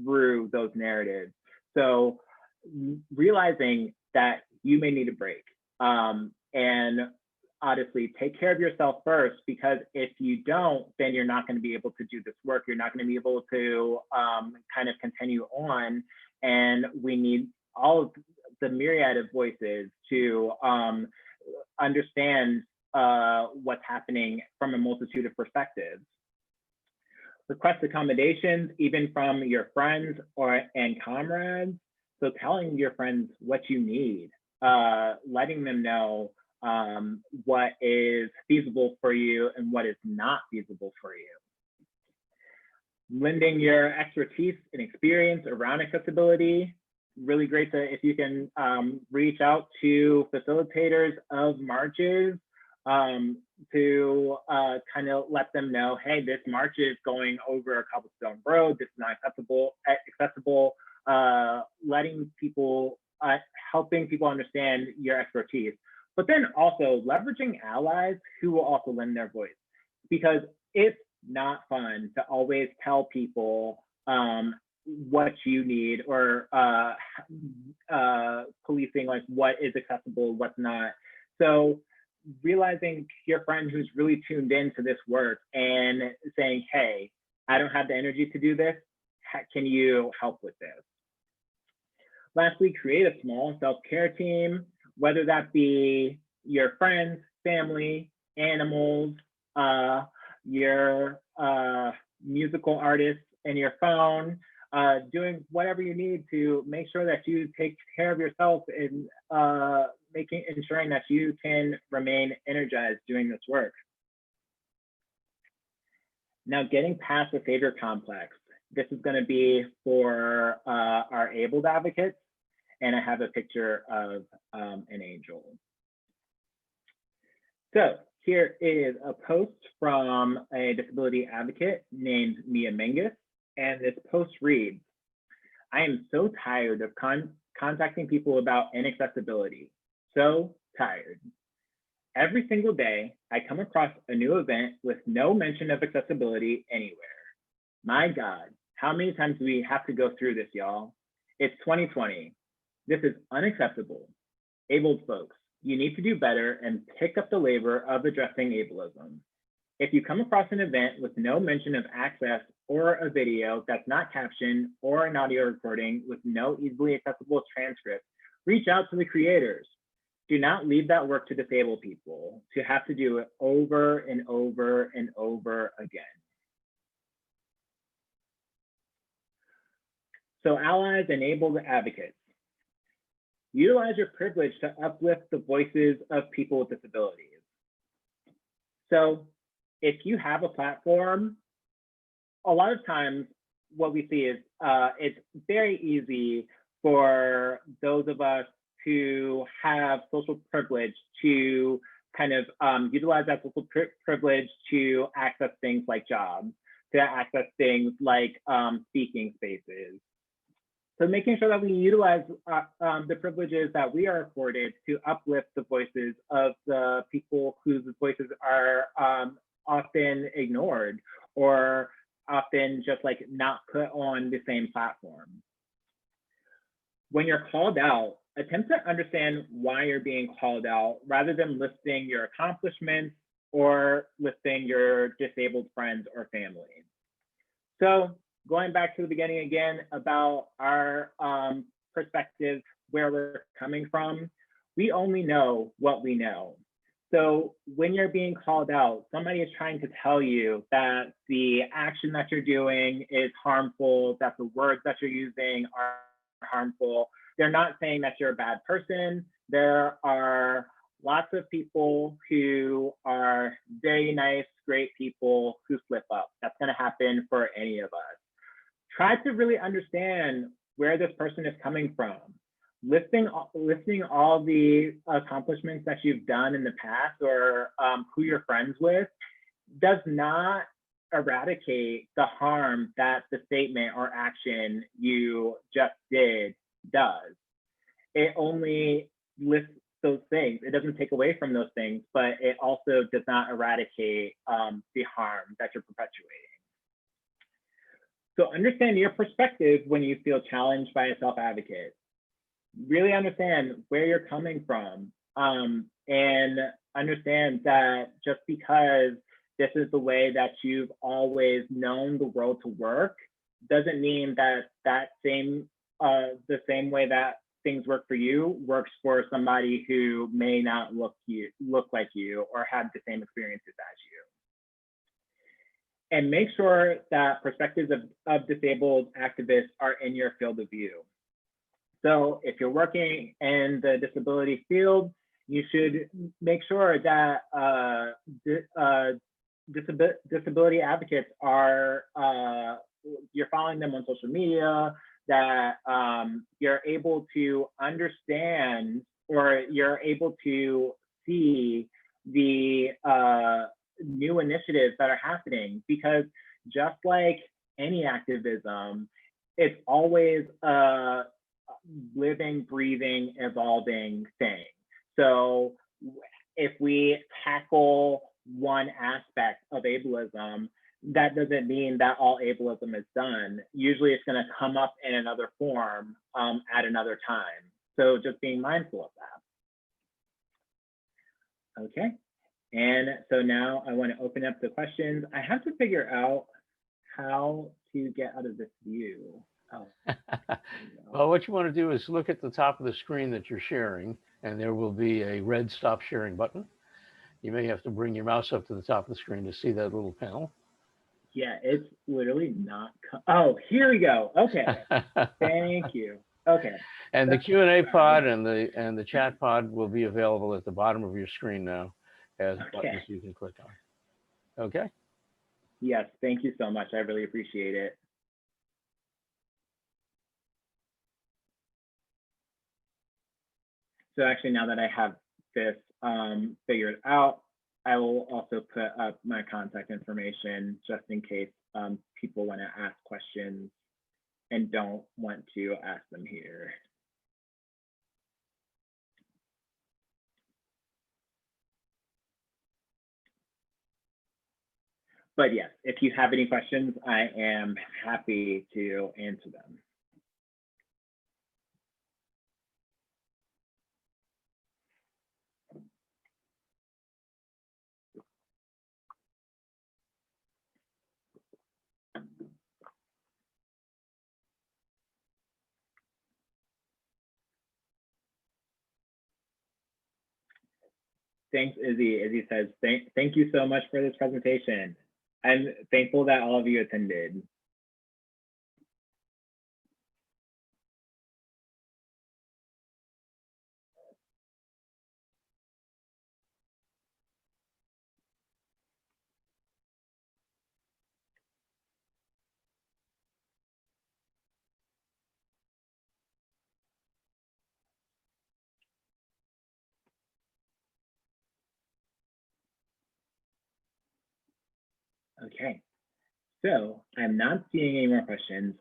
through those narratives. So realizing that you may need a break. And honestly, take care of yourself first, because if you don't, then you're not going to be able to do this work. You're not going to be able to kind of continue on. And we need all of the myriad of voices to understand what's happening from a multitude of perspectives. Request accommodations, even from your friends and comrades. So telling your friends what you need, letting them know what is feasible for you and what is not feasible for you. Lending your expertise and experience around accessibility. Really great if you can reach out to facilitators of marches to kind of let them know, hey, this march is going over a cobblestone road, this is not accessible, letting people, helping people understand your expertise. But then also leveraging allies who will also lend their voice, because it's not fun to always tell people what you need, or policing like what is accessible, what's not. So realizing your friend who's really tuned into this work and saying, hey, I don't have the energy to do this. Can you help with this? Lastly, create a small self-care team, whether that be your friends, family, animals, your musical artists, and your phone, doing whatever you need to make sure that you take care of yourself and ensuring that you can remain energized doing this work. Now, getting past the savior complex. This is going to be for our abled advocates, and I have a picture of an angel. So here is a post from a disability advocate named Mia Menges, and this post reads, I am so tired of contacting people about inaccessibility. So tired. Every single day, I come across a new event with no mention of accessibility anywhere. My God, how many times do we have to go through this, y'all? It's 2020. This is unacceptable. Abled folks, you need to do better and pick up the labor of addressing ableism. If you come across an event with no mention of access or a video that's not captioned or an audio recording with no easily accessible transcript, reach out to the creators. Do not leave that work to disabled people to have to do it over and over and over again. So allies and abled advocates, utilize your privilege to uplift the voices of people with disabilities. So if you have a platform, a lot of times what we see is it's very easy for those of us to have social privilege to kind of utilize that social privilege to access things like jobs, to access things like speaking spaces. So making sure that we utilize the privileges that we are afforded to uplift the voices of the people whose voices are often ignored or often just like not put on the same platform. When you're called out, attempt to understand why you're being called out rather than listing your accomplishments or listing your disabled friends or family. So going back to the beginning again about our perspective, where we're coming from, we only know what we know. So when you're being called out, somebody is trying to tell you that the action that you're doing is harmful, that the words that you're using are harmful. They're not saying that you're a bad person. There are lots of people who are very nice, great people who slip up. That's going to happen for any of us. Try to really understand where this person is coming from. Listing all the accomplishments that you've done in the past or who you're friends with does not eradicate the harm that the statement or action you just did does. It only lists those things. It doesn't take away from those things, but it also does not eradicate the harm that you're perpetuating. So understand your perspective when you feel challenged by a self-advocate. Really understand where you're coming from and understand that just because this is the way that you've always known the world to work doesn't mean that the same way that things work for you works for somebody who may not look like you or have the same experiences as you. And make sure that perspectives of disabled activists are in your field of view. So if you're working in the disability field, you should make sure that disability advocates are, you're following them on social media, that you're able to understand or you're able to see the new initiatives that are happening, because just like any activism, it's always a living, breathing, evolving thing. So if we tackle one aspect of ableism, that doesn't mean that all ableism is done. Usually it's going to come up in another form at another time. So just being mindful of that. Okay. And so now I want to open up the questions. I have to figure out how to get out of this view. Oh. Well, what you want to do is look at the top of the screen that you're sharing, and there will be a red stop sharing button. You may have to bring your mouse up to the top of the screen to see that little panel. Yeah, it's literally not. Oh, here we go. Okay. Thank you. Okay. And the Q&A pod and the chat pod will be available at the bottom of your screen now as buttons you can click on. Okay? Yes, thank you so much. I really appreciate it. So actually, now that I have this figured out, I will also put up my contact information just in case people want to ask questions and don't want to ask them here. But yes, if you have any questions, I am happy to answer them. Thanks, Izzy. Izzy says, thank you so much for this presentation. I'm thankful that all of you attended. Okay, so I'm not seeing any more questions.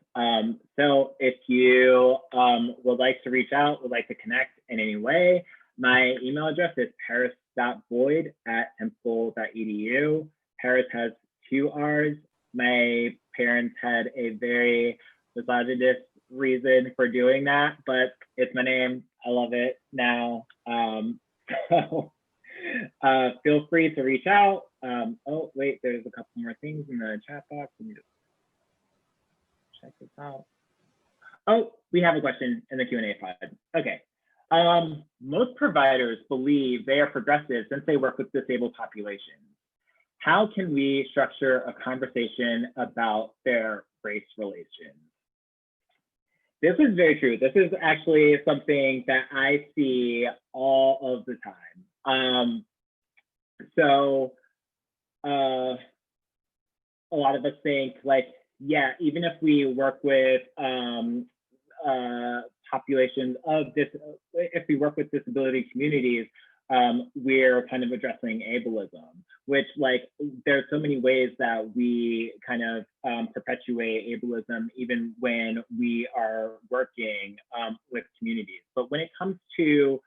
So if you would like to reach out, would like to connect in any way, my email address is parris.boyd@temple.edu. Parris has 2 R's. My parents had a very misogynist reason for doing that, but it's my name. I love it now. So feel free to reach out. Oh, wait, there's a couple more things in the chat box. Let me just check this out. Oh, we have a question in the Q&A pod. Okay. Most providers believe they are progressive since they work with disabled populations. How can we structure a conversation about their race relations? This is very true. This is actually something that I see all of the time. So a lot of us think like, yeah, even if we work with populations of this, if we work with disability communities, we're kind of addressing ableism, which like there's so many ways that we kind of perpetuate ableism even when we are working with communities. But when it comes to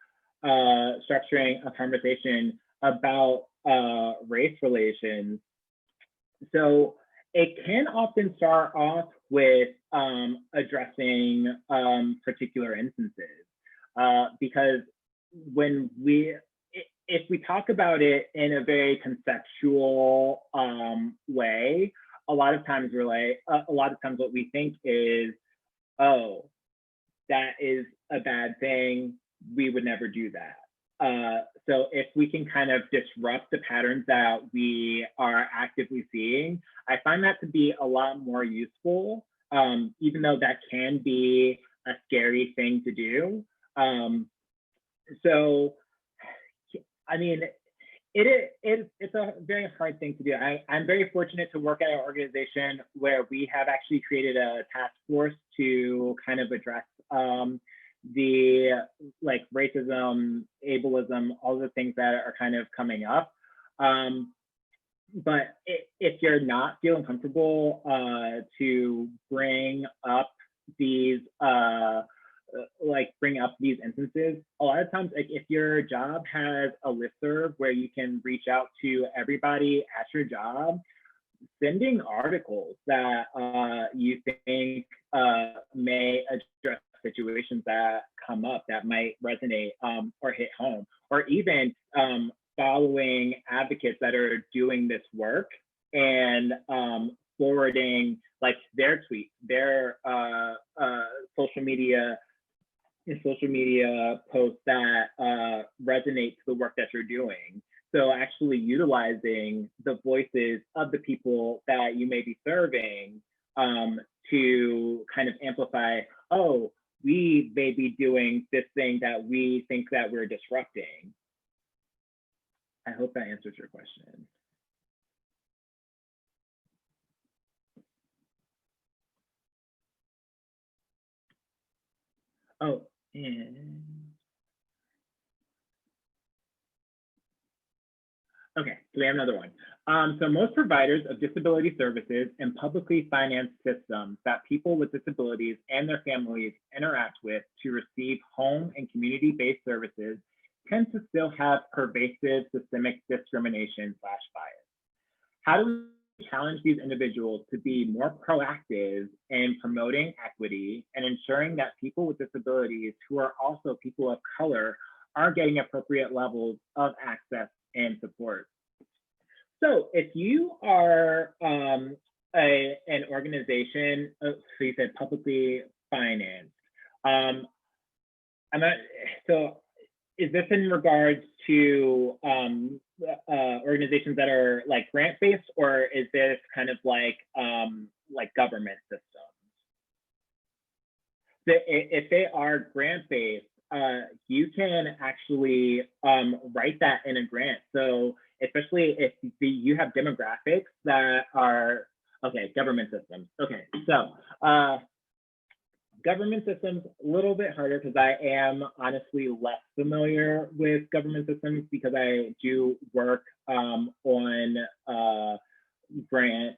structuring a conversation about race relations, so it can often start off with addressing particular instances because when if we talk about it in a very conceptual way, a lot of times what we think is, oh, that is a bad thing, we would never do that. So if we can kind of disrupt the patterns that we are actively seeing, I find that to be a lot more useful, even though that can be a scary thing to do. So, I mean, it's a very hard thing to do. I'm very fortunate to work at an organization where we have actually created a task force to kind of address the like racism, ableism, all the things that are kind of coming up. But if you're not feeling comfortable to bring up these instances, a lot of times, like if your job has a listserv where you can reach out to everybody at your job, sending articles that you think may address situations that come up that might resonate or hit home, or even following advocates that are doing this work and forwarding like their tweets, their social media posts that resonate to the work that you're doing. So actually utilizing the voices of the people that you may be serving to kind of amplify, oh, we may be doing this thing that we think that we're disrupting. I hope that answers your question. Oh, and okay, so we have another one. So most providers of disability services and publicly financed systems that people with disabilities and their families interact with to receive home and community-based services tend to still have pervasive systemic discrimination/bias. How do we challenge these individuals to be more proactive in promoting equity and ensuring that people with disabilities who are also people of color are getting appropriate levels of access and support? So if you are an organization, so you said publicly financed, so is this in regards to organizations that are like grant-based, or is this kind of like government systems? So if they are grant-based, you can actually write that in a grant. So especially if you have demographics that are, okay, government systems. Okay, so government systems, a little bit harder because I am honestly less familiar with government systems because I do work on grant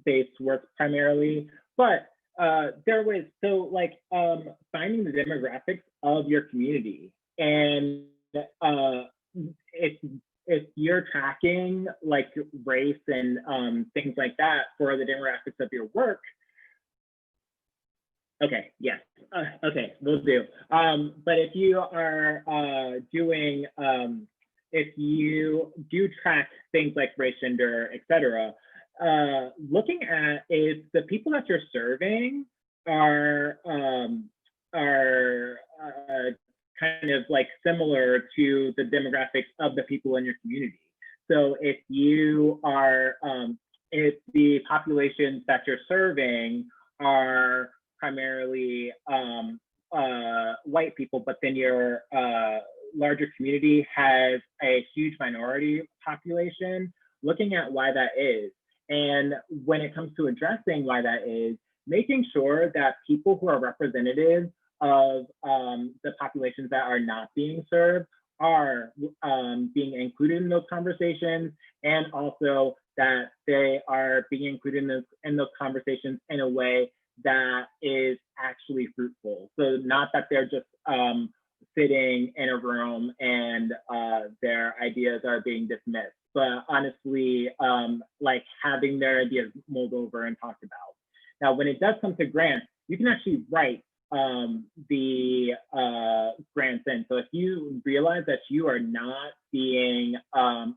based work primarily, but there was finding the demographics of your community, and if you're tracking like race and things like that for the demographics of your work. Okay, yes. Okay, we'll do. But if you are doing, if you do track things like race, gender, etc., looking at if the people that you're serving are kind of like similar to the demographics of the people in your community. So if you are, if the populations that you're serving are primarily white people, but then your larger community has a huge minority population, looking at why that is. And when it comes to addressing why that is, making sure that people who are representative of the populations that are not being served are being included in those conversations, and also that they are being included in those conversations in a way that is actually fruitful. So not that they're just sitting in a room and their ideas are being dismissed, but honestly, like having their ideas mulled over and talked about. Now, when it does come to grants, you can actually write the grants in. So if you realize that you are not being not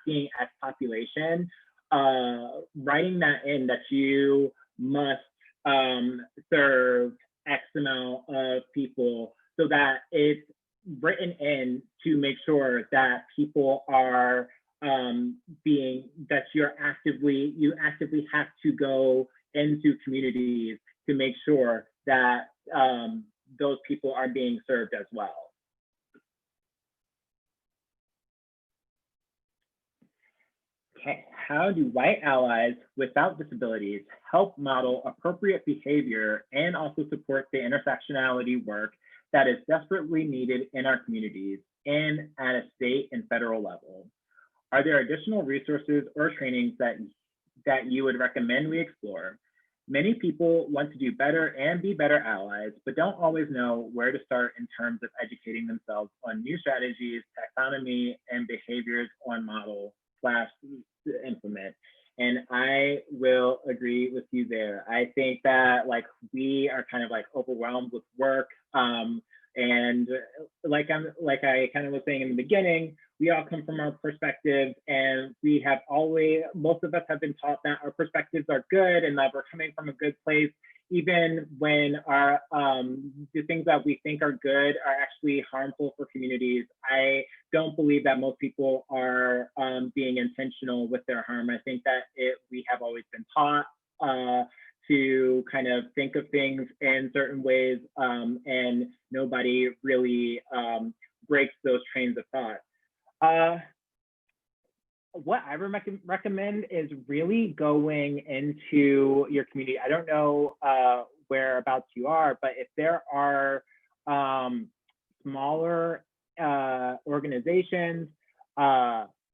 being as population, writing that in that you must serve X amount of people, so that it's written in to make sure that people are that you actively have to go into communities to make sure that those people are being served as well. Okay, how do white allies without disabilities help model appropriate behavior and also support the intersectionality work that is desperately needed in our communities and at a state and federal level? Are there additional resources or trainings that you would recommend we explore? Many people want to do better and be better allies, but don't always know where to start in terms of educating themselves on new strategies, taxonomy, and behaviors on model / implement. And I will agree with you there. I think that like we are kind of like overwhelmed with work. And like I kind of was saying in the beginning, we all come from our perspectives, and we have always, most of us have been taught that our perspectives are good and that we're coming from a good place, even when our the things that we think are good are actually harmful for communities. I don't believe that most people are being intentional with their harm. I think that we have always been taught to kind of think of things in certain ways, and nobody really breaks those trains of thought. What I recommend is really going into your community. I don't know whereabouts you are, but if there are smaller organizations,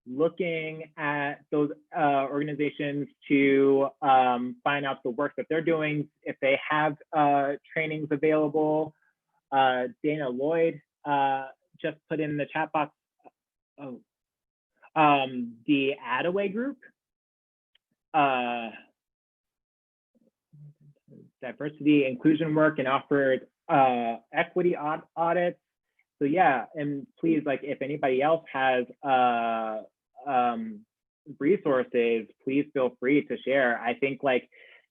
looking at those organizations to find out the work that they're doing, if they have trainings available. Dana Lloyd just put in the chat box the Attaway group, diversity, inclusion work, and offered equity audits. So yeah, and please, like if anybody else has resources, please feel free to share. I think like,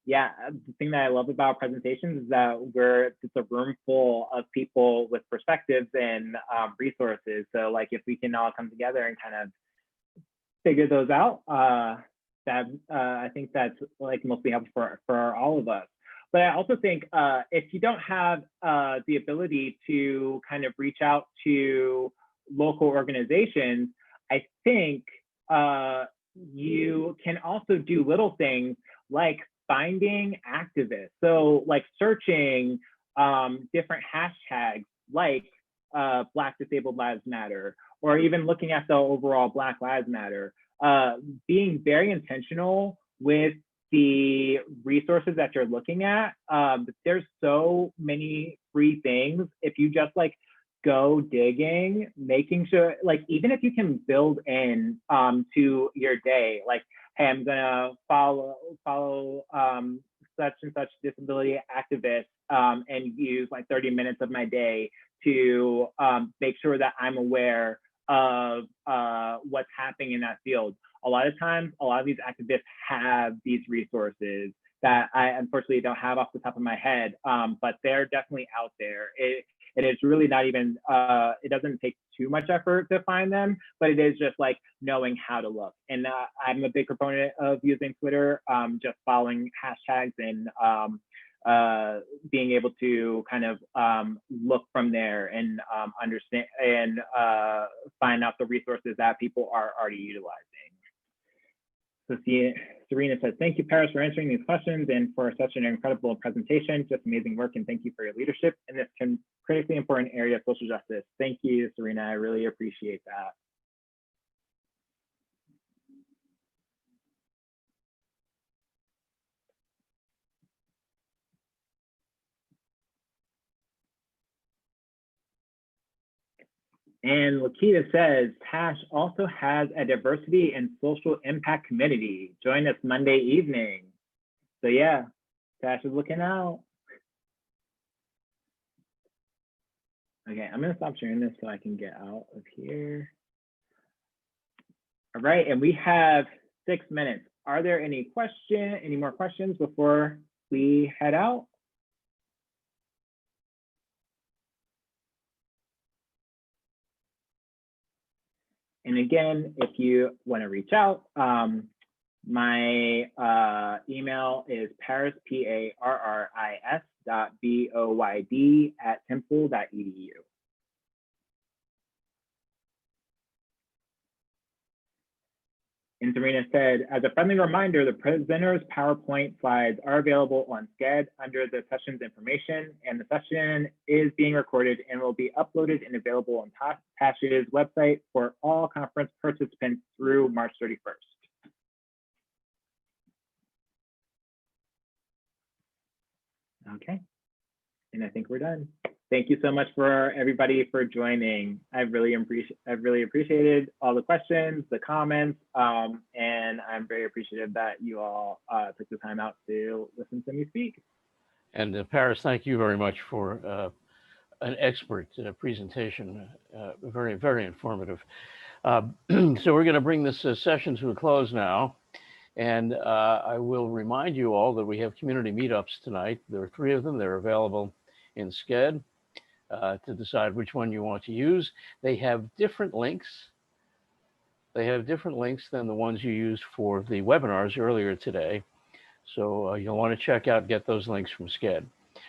yeah, the thing that I love about presentations is that it's a room full of people with perspectives and resources. So like if we can all come together and kind of figure those out, I think that's like mostly helpful for all of us. But I also think if you don't have the ability to kind of reach out to local organizations, I think you can also do little things like finding activists. So like searching different hashtags like Black Disabled Lives Matter, or even looking at the overall Black Lives Matter, being very intentional with the resources that you're looking at. There's so many free things. If you just like go digging, making sure, like, even if you can build in to your day, like, hey, I'm gonna follow such and such disability activists and use like 30 minutes of my day to make sure that I'm aware of what's happening in that field. A lot of times, a lot of these activists have these resources that I unfortunately don't have off the top of my head, but they're definitely out there. It is really not even, it doesn't take too much effort to find them, but it is just like knowing how to look. And I'm a big proponent of using Twitter, just following hashtags and being able to kind of look from there and understand and find out the resources that people are already utilizing. So Serena says, thank you, Parris, for answering these questions and for such an incredible presentation. Just amazing work, and thank you for your leadership in this critically important area of social justice. Thank you, Serena. I really appreciate that. And Lakita says, TASH also has a diversity and social impact committee. Join us Monday evening. So yeah, TASH is looking out. Okay, I'm gonna stop sharing this so I can get out of here. All right, and we have 6 minutes. Are there any more questions before we head out? And again, if you want to reach out, my email is Parris, PARRIS.BOYD@temple.edu. And Serena said, as a friendly reminder, the presenter's PowerPoint slides are available on SCED under the session's information, and the session is being recorded and will be uploaded and available on TASH's website for all conference participants through March 31st. Okay, and I think we're done. Thank you so much for everybody for joining. I've really appreciated all the questions, the comments, and I'm very appreciative that you all took the time out to listen to me speak. And Parris, thank you very much for an expert presentation. Very, very informative. So we're going to bring this session to a close now. And I will remind you all that we have community meetups tonight. There are 3 of them. They're available in SCED to decide which one you want to use. They have different links. They have different links than the ones you used for the webinars earlier today. So you'll want to check out, get those links from SCED.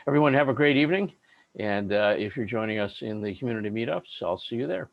Everyone have a great evening. And if you're joining us in the community meetups, I'll see you there.